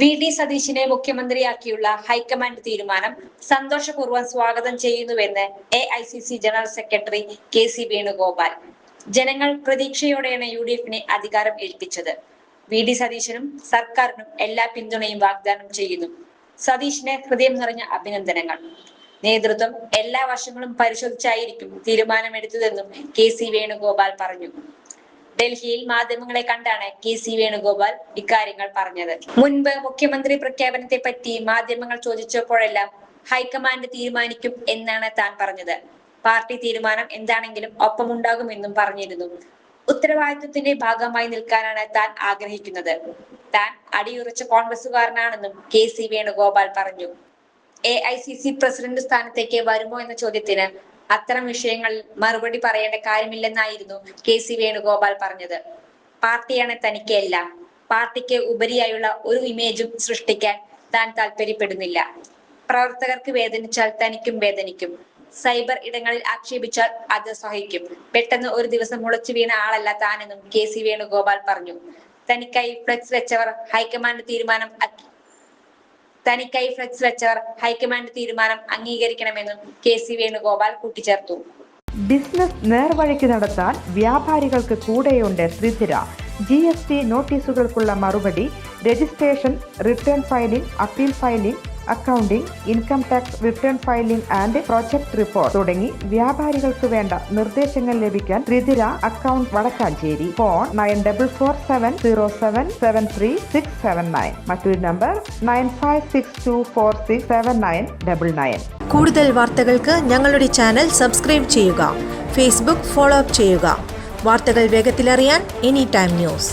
VD. സതീശിനെ മുഖ്യമന്ത്രിയാക്കിയുള്ള high command തീരുമാനം സന്തോഷപൂർവ്വം സ്വാഗതം ചെയ്യുന്നുവെന്ന് AICC general secretary K C. Venugopal. ജനങ്ങൾ പ്രതീക്ഷയോടെയാണ് യു.ഡി.എഫിനെ അധികാരം ഏൽപ്പിച്ചത്. വി.ഡി. സതീശനും സർക്കാരിനും എല്ലാ പിന്തുണയും വാഗ്ദാനം ചെയ്യുന്നു. സതീശിന് ഹൃദയം നിറഞ്ഞ അഭിനന്ദനങ്ങൾ. നേതൃത്വം എല്ലാ വശങ്ങളും പരിശോധിച്ചായിരിക്കും തീരുമാനമെടുത്തതെന്നും കെ.സി. വേണുഗോപാൽ പറഞ്ഞു. ഡൽഹിയിൽ മാധ്യമങ്ങളെ കണ്ടാണ് കെ.സി. വേണുഗോപാൽ ഇക്കാര്യങ്ങൾ പറഞ്ഞത്. മുൻപ് മുഖ്യമന്ത്രി പ്രഖ്യാപനത്തെ പറ്റി മാധ്യമങ്ങൾ ചോദിച്ചപ്പോഴെല്ലാം ഹൈക്കമാൻഡ് തീരുമാനിക്കും എന്നാണ് താൻ പറഞ്ഞത്. പാർട്ടി തീരുമാനം എന്താണെങ്കിലും ഒപ്പമുണ്ടാകുമെന്നും പറഞ്ഞിരുന്നു. ഉത്തരവാദിത്വത്തിന്റെ ഭാഗമായി നിൽക്കാനാണ് താൻ ആഗ്രഹിക്കുന്നത്. താൻ അടിയുറച്ച കോൺഗ്രസുകാരനാണെന്നും കെ.സി. വേണുഗോപാൽ പറഞ്ഞു. എ.ഐ.സി.സി പ്രസിഡന്റ് സ്ഥാനത്തേക്ക് വരുമോ എന്ന ചോദ്യത്തിന് അത്തരം വിഷയങ്ങളിൽ മറുപടി പറയേണ്ട കാര്യമില്ലെന്നായിരുന്നു കെ.സി. വേണുഗോപാൽ പറഞ്ഞത്. പാർട്ടിയാണ് തനിക്ക് എല്ലാം. പാർട്ടിക്ക് ഉപരിയായുള്ള ഒരു ഇമേജും സൃഷ്ടിക്കാൻ താൻ താല്പര്യപ്പെടുന്നില്ല. പ്രവർത്തകർക്ക് വേദനിച്ചാൽ തനിക്കും വേദനിക്കും. സൈബർ ഇടങ്ങളിൽ ആക്ഷേപിച്ചാൽ അത് സഹിക്കും. പെട്ടെന്ന് ഒരു ദിവസം മുളച്ചു വീണ ആളല്ല താനെന്നും കെ.സി. വേണുഗോപാൽ പറഞ്ഞു. തനിക്കായി ഫ്ലെക്സ് വെച്ചവർ ഹൈക്കമാൻഡ് തീരുമാനം അംഗീകരിക്കണമെന്നും കെ.സി. വേണുഗോപാൽ കൂട്ടിച്ചേർത്തു. ബിസിനസ് നേർവഴിക്ക് നടത്താൻ വ്യാപാരികൾക്ക് കൂടെയുണ്ട് ത്രിധിര. GST നോട്ടീസുകൾക്കുള്ള മറുപടി, registration, return filing, appeal filing, accounting, income tax return filing and project report തുടങ്ങി വ്യാപാരികൾക്ക് വേണ്ട നിർദ്ദേശങ്ങൾ ലഭിക്കാൻ ത്രിധിര അക്കൗണ്ട് വടക്കാഞ്ചേരി. ഫോൺ 9447077369. മറ്റൊരു നമ്പർ 9562467999. കൂടുതൽ വാർത്തകൾക്ക് ഞങ്ങളുടെ ചാനൽ സബ്സ്ക്രൈബ് ചെയ്യുക. ഫേസ്ബുക്ക് ഫോളോ അപ്പ് ചെയ്യുക. വാർത്തകൾ വേഗത്തിലറിയാൻ എനി ടൈം ന്യൂസ്.